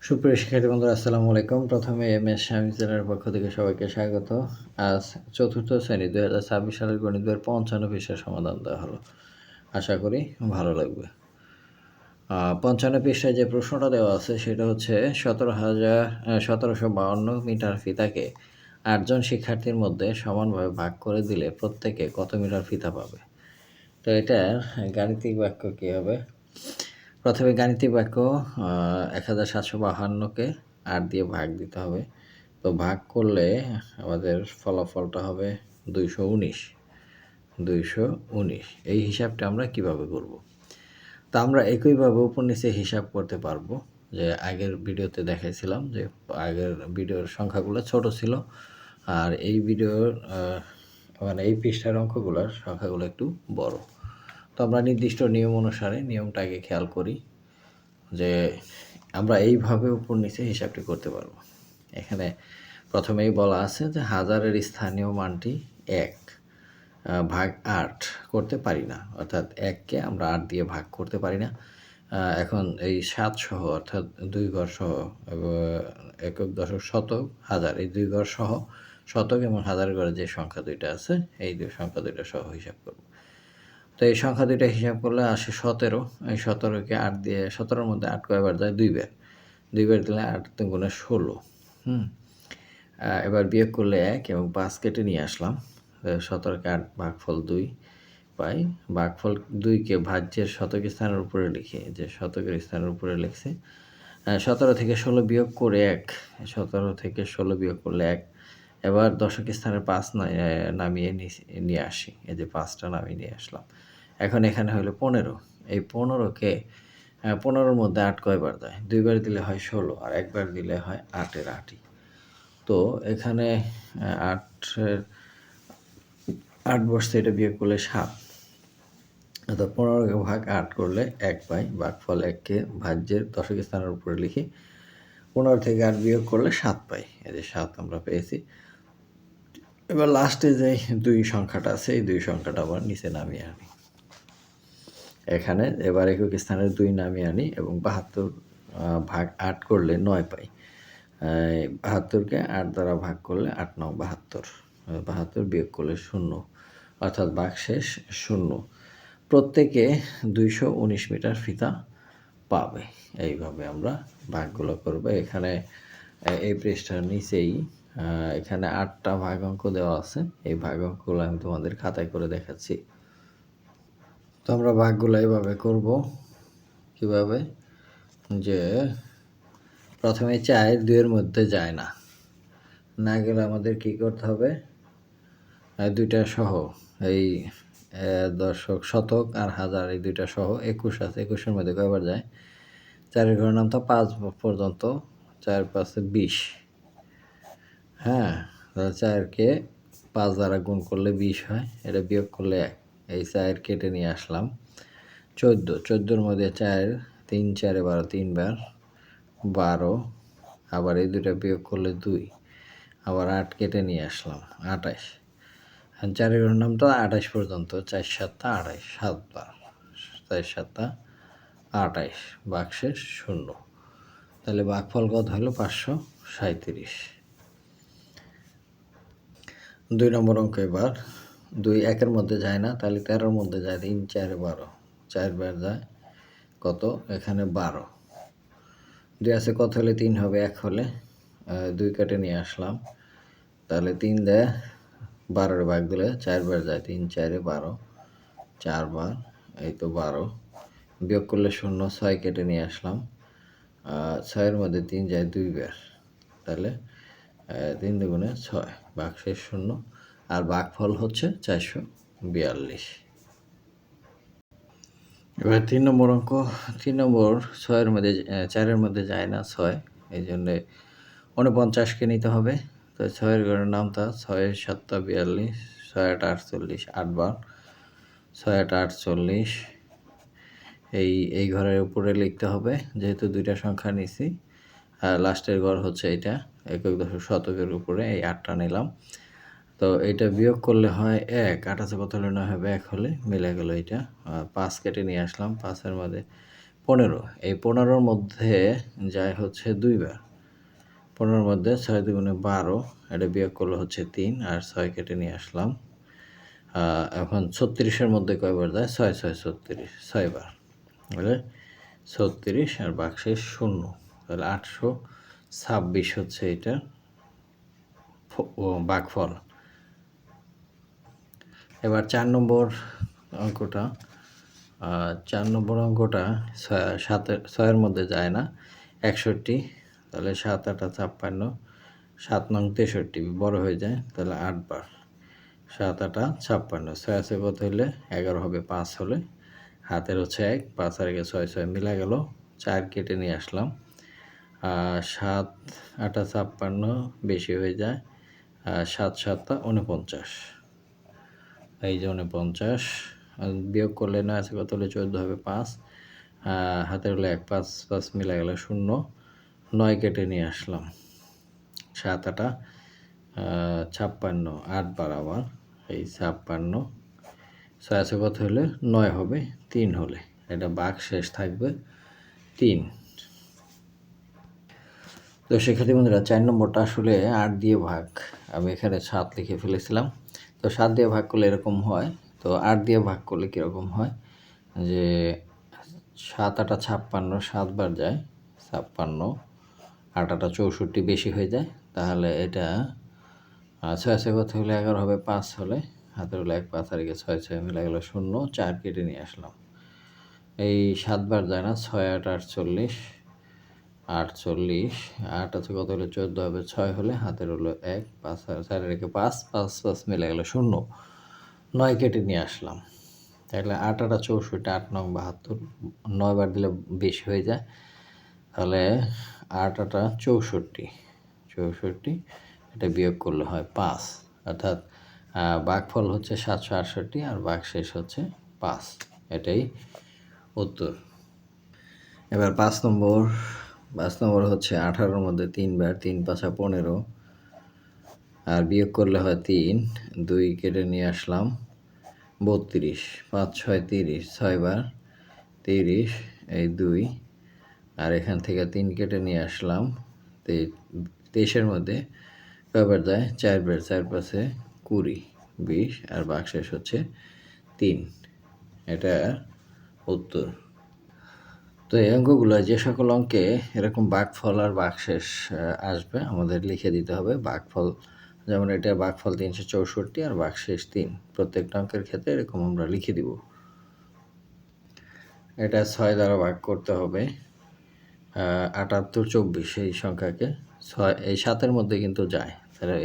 সুপ্রিয় শিক্ষার্থী বন্ধুরা, আসসালামু আলাইকুম। প্রথমে এমএস শামীম চ্যানেলের পক্ষ থেকে সবাইকে স্বাগত। আজ চতুর্থ শ্রেণী 2026 সালের গণিত বইয়ের 55 পৃষ্ঠার সমাধান দেওয়া হলো। আশা করি ভালো লাগবে। 55 পৃষ্ঠায় যে প্রশ্নটা দেওয়া আছে সেটা হচ্ছে 1752 মিটার ফিতাকে 8 জন শিক্ষার্থীর মধ্যে সমানভাবে ভাগ করে দিলে প্রত্যেকে কত মিটার ফিতা পাবে। তো এটার গাণিতিক বাক্য কী হবে? প্রথমে গাণিতিক বাক্য 1752কে 8 দিয়ে ভাগ দিতে হবে। তো ভাগ করলে আমাদের ফলাফলটা হবে 219 এই হিসাবটা আমরা কিভাবে করব? তা আমরা একইভাবে উপর নিচে হিসাব করতে পারবো। যে আগের ভিডিওতে দেখাইছিলাম যে আগের ভিডিওর সংখ্যাগুলো ছোট ছিল, আর এই ভিডিওর মানে এই পৃষ্ঠার অঙ্কগুলোর সংখ্যাগুলো একটু বড়। তো আমরা নির্দিষ্ট নিয়ম অনুসারে নিয়মটা আগে খেয়াল করি যে আমরা এইভাবে উপর নিচে হিসাবটি করতে পারবো। এখানে প্রথমেই বলা আছে যে হাজারের স্থানীয় মানটি 1 ভাগ 8 করতে পারি না, অর্থাৎ 1কে আমরা 8 দিয়ে ভাগ করতে পারি না। এখন এই 7 সহ অর্থাৎ 2 ঘর সহ একক দশক শতক হাজার, এই 2 ঘর সহ শতক এবং হাজার ঘরে যে সংখ্যা দুইটা আছে এই সংখ্যা দুইটা সহ হিসাব করব। তো এই সংখ্যা দুইটা হিসাব করলে আসে 17। এই 17কে 8 দিয়ে 17-র মধ্যে 8 কয়বার যায়? 2 বার। 2 বার দিলে 8 গুণে 16। এবার বিয়োগ করলে 1 এবং 5 কেটে নিয়ে আসলাম। 17কে 8 ভাগফল 2 পাই। ভাগফল 2কে ভাজ্যের শতক স্থানের উপরে লিখে, যে শতকের স্থানের উপরে লিখছি। 17 থেকে 16 বিয়োগ করে 1, 17 থেকে 16 বিয়োগ করলে 1। এবার দশক স্থানের 5 নামিয়ে নিয়ে আসি। এই যে 5টা নামিয়ে নিয়ে আসলাম। এখন এখানে হলো 15। এই 15কে 15-র মধ্যে 8 কয়বার যায়? 2 বার দিলে হয় 16, আর 1 বার দিলে হয় 8-এর 8ই। তো এখানে 8 বসছে, এটা বিয়োগ করলে 7। অর্থাৎ 15কে ভাগ 8 করলে 1 পাই। ভাগফল 1কে ভাজ্যের দশক স্থানের উপরে লিখি। 15 থেকে 8 বিয়োগ করলে 7 পাই। এই যে 7 আমরা পেয়েছি। এবার লাস্টে যে 2 সংখ্যাটা আছে এই 2 সংখ্যাটা আবার নিচে নামিয়ে আনি। এখানে এবার একক স্থানের 2 নামিয়ে আনি এবং 72 ভাগ 8 করলে 9 পাই। 72কে 8 দ্বারা ভাগ করলে 8 9 72। 72 বিয়োগ করলে 0, অর্থাৎ ভাগশেষ 0। প্রত্যেকে 219 মিটার ফিতা পাবে। এইভাবে আমরা ভাগগুলো করব। এখানে এই পৃষ্ঠার নিচেই এখানে 8টা ভাগ অঙ্ক দেওয়া আছে। এই ভাগ অঙ্কগুলো আমি তোমাদের খাতায় করে দেখাচ্ছি। তো আমরা ভাগগুলো এইভাবে করব। কিভাবে? যে প্রথমে 4 2-এর মধ্যে যায় না, না গেলে আমাদের কি করতে হবে? 2টা সহ এই দশক শতক আর হাজার এই 2টা সহ 21 আছে। 21-এর মধ্যে কয়বার যায়? 4-এর ঘরের নাম তো 5 পর্যন্ত, 4 5 20। হ্যাঁ, 4কে 5 দ্বারা গুণ করলে 20 হয়, এটা বিয়োগ করলে 1। এই 4 কেটে নিয়ে আসলাম। 14-14-র মধ্যে 4 3 4 12 3 বার 12, আবার এই 2টা বিয়োগ করলে 2, আবার 8 কেটে নিয়ে আসলাম 28। আর 4-এর ঘরের নাম তো 28 পর্যন্ত, 4 7 28 7 বার, 4 7 28, ভাগশেষ 0। তাহলে ভাগফল কত হলো? 537। 2 নম্বর অঙ্ক এবার 2 1-এর মধ্যে যায় না, তাহলে 13-র মধ্যে যায়। 3 4 12, 4 বার যায় কত? এখানে 12। 2 আছে কত হলে 3 হবে? 1 হলে 2 কেটে নিয়ে আসলাম। তাহলে 3 দেয় 12-এর ভাগ দিলে 4 বার যায়। 3 4 12, 4 বার, এই তো 12। বিয়োগ করলে 0, 6 কেটে নিয়ে আসলাম। 6-এর মধ্যে 3 যায় 2 বার, তাহলে 3 দুগুণে 6, ভাগশেষ 0, আর ভাগফল হচ্ছে 442। এবার 3 নম্বর অঙ্ক। 3 নম্বর 6-এর মধ্যে 4-এর মধ্যে যায় না 6, এই জন্যে 49কে নিতে হবে। তো 6-এর ঘরের নামটা 6 7 42, 6 8 48, 8 বার, 6 8 48। এই ঘরের উপরে লিখতে হবে, যেহেতু 2টা সংখ্যা নিছি। লাস্টের ঘর হচ্ছে এটা, একক দশক শতকের উপরে এই 8টা নিলাম। তো এটা বিয়োগ করলে হয় 1, 8 আছে কত হলে 9 হবে? 1 হলে মিলে গেল এটা। 5 কেটে নিয়ে আসলাম। 5-এর মধ্যে 15, এই 15-র মধ্যে যায় হচ্ছে 2 বার। 15-র মধ্যে 6 2 12, এটা বিয়োগ করলে হচ্ছে 3 আর 6 কেটে নিয়ে আসলাম। এখন 36-এর মধ্যে কয়বার যায়? 6 6 36, 6 বার। তাহলে 36 আর বাকশেষ 0, তাহলে 826 হচ্ছে এটা ভাগফল। এবার 4 নম্বর অঙ্কটা, 4 নম্বর অঙ্কটা 6-এর মধ্যে যায় না, 61, তাহলে 7 8 56, 7 নং 63 বড় হয়ে যায়, তাহলে 8 বার, 7 8 56, 6 আছে কত হলে 11 হবে, 5 হলে হাতের হচ্ছে 1, 5 আর 6 6 মিলা গেল, 4 কেটে নিয়ে আসলাম। 7 8 56 বেশি হয়ে যায়, 7 7 49, এই যে 49, বিয়োগ করলে না আছে কত হলে 14 হবে, 5 হাতের হলে 1, 5 5 মিলা গেল 0, 9 কেটে নিয়ে আসলাম। 7 8 56, 8 বার আবার, এই 56, 6 আছে কত হলে 9 হবে, 3 হলে এটা ভাগ শেষ থাকবে 3। তো সেক্ষেত্রে বন্ধুরা 4 নম্বরটা আসলে 8 দিয়ে ভাগ, আমি এখানে 7 লিখে ফেলেছিলাম। তো 7 দিয়ে ভাগ করলে এরকম হয়, তো 8 দিয়ে ভাগ করলে কীরকম হয়, যে 7 8 56, 7 বার যায় 56, 8 8 64 বেশি হয়ে যায়, তাহলে এটা 6 আছে কত হলে 11 হবে, 5 হলে হাতের হলে 1, 5 আর 6 6 মিলা গেল 0, 4 কেটে নিয়ে আসলাম। এই 7 বার যায় না, 6 8 48, 48, 8 আছে কত হলে 14 হবে, 6 হলে হাতের হলো 1, 5 আর 4 রেখে 5 5 5 মিলে গেল 0, 9 কেটে নিয়ে আসলাম। তাহলে 8 8 64, 8 9 72, 9 বার দিলে বেশি হয়ে যায়, তাহলে 8 8 64, এটা বিয়োগ করলে হয় 5, অর্থাৎ ভাগফল হচ্ছে 768 আর ভাগশেষ হচ্ছে 5, এটাই উত্তর। এবার 5 নম্বর হচ্ছে 18-র মধ্যে 3 বার, 3 5 15, আর বিয়োগ করলে হয় 3, 2 কেটে নিয়ে আসলাম 32, 5 6 30, 6 বার 30, এই 2, আর এখান থেকে 3 কেটে নিয়ে আসলাম 23-এর মধ্যে কয়বার যায়, 4 বার, 4 5 20, 20 আর ভাগশেষ হচ্ছে 3, এটা উত্তর। তো এই অঙ্কগুলো যে সকল অঙ্কে এরকম ভাগফল আর ভাগশেষ আসবে আমাদের লিখে দিতে হবে। ভাগফল যেমন এটা ভাগফল 364 আর ভাগশেষ 3, প্রত্যেকটা অঙ্কের ক্ষেত্রে এরকম আমরা লিখে দিব। এটা 6 দ্বারা ভাগ করতে হবে, 78 24 এই সংখ্যাকে, 6 এই 7-এর মধ্যে কিন্তু যায়, তাহলে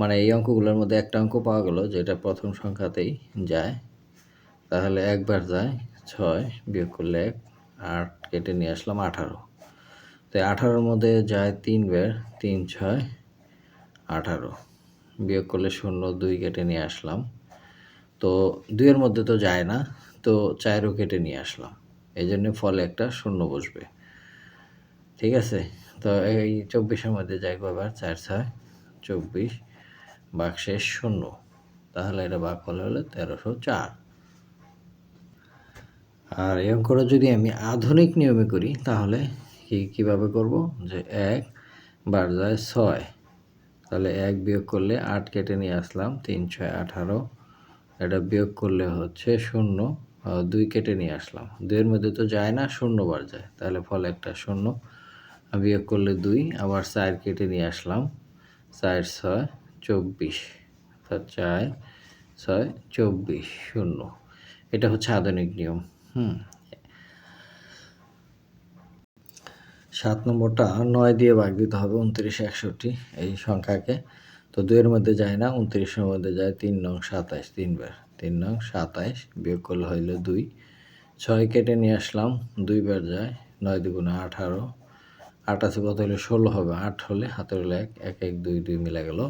মানে এই অঙ্কগুলোর মধ্যে একটা অঙ্ক পাওয়া গেল যেটা প্রথম সংখ্যাতেই যায়, তাহলে একবার যায় 6, বিয়োগ করলে 1, 8 কেটে নিয়ে আসলাম 18, তো 18-র মধ্যে যায় 3 বার, 3 6 18, বিয়োগ করলে 0, 2 কেটে নিয়ে আসলাম, তো 2-এর মধ্যে তো যায় না, তো 4ও কেটে নিয়ে আসলাম, এই জন্য ফলে একটা 0 বসবে, ঠিক আছে। তো এই 24-এর মধ্যে যায় কয়বার, 4 6 24, ভাগশেষ 0, তাহলে এটা ভাগফল হলে 1304। আর এই অঙ্কটা যদি আমি আধুনিক নিয়মে করি তাহলে কীভাবে করব, যে 1 বার যায় 6, তাহলে 1 বিয়োগ করলে 8 কেটে নিয়ে আসলাম, 3 6 18, এটা বিয়োগ করলে হচ্ছে 0, 2 কেটে নিয়ে আসলাম, 2-এর মধ্যে তো যায় না, 0 বার যায়, তাহলে ফলে একটা 0, বিয়োগ করলে 2, আবার 4 কেটে নিয়ে আসলাম, 4 6 24, 4 6 24 0, এটা হচ্ছে আধুনিক নিয়ম। 7 নম্বরটা 9 দিয়ে ভাগ দিতে হবে 29 61 এই সংখ্যাকে, তো 2-এর মধ্যে যায় না, 29-এর মধ্যে যায় 3 নং 27, 3 বার, 3 নং 27, বিয়োগ করলে হইল 2, 6 কেটে নিয়ে আসলাম, 2 বার যায়, 9 2 18, 8 আছে কত হলে 16 হবে, 8 হলে হাতের হলে 1 1 1 2 2 মিলে গেল,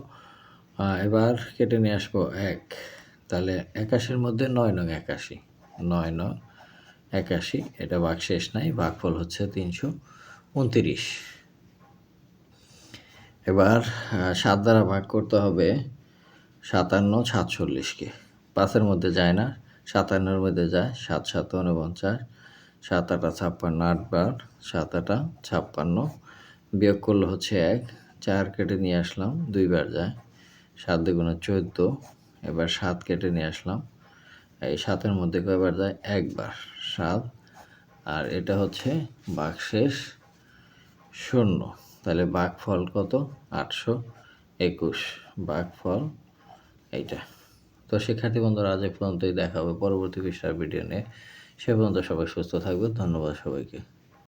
এবার কেটে নিয়ে আসবো 1, তাহলে 81-এর মধ্যে 9 নং 81, 9 নং 81, এটা ভাগ শেষ নাই, ভাগফল হচ্ছে 329। এবার 7 দ্বারা ভাগ করতে হবে 57 47-কে, 5-এর মধ্যে যায় না, 57-এর মধ্যে যায়, 7 7 49, 7 8 56, 8 বার 7 8 56, বিয়োগ করলে হচ্ছে 1, 4 কেটে নিয়ে আসলাম 2 বার যায়, 7 2 14, এবার 7 কেটে নিয়ে আসলাম, এই 7-এর মধ্যে কয়বার যায় 1 বার 7, আর এটা হচ্ছে ভাগশেষ 0, তাহলে ভাগফল কত 821, ভাগফল এইটা। তো শিক্ষার্থী বন্ধুরা আজ এই পর্যন্তই, দেখা হবে পরবর্তী বিষয়ের ভিডিও নিয়ে। সে পর্যন্ত সবাই সুস্থ থাকবে। ধন্যবাদ সবাইকে।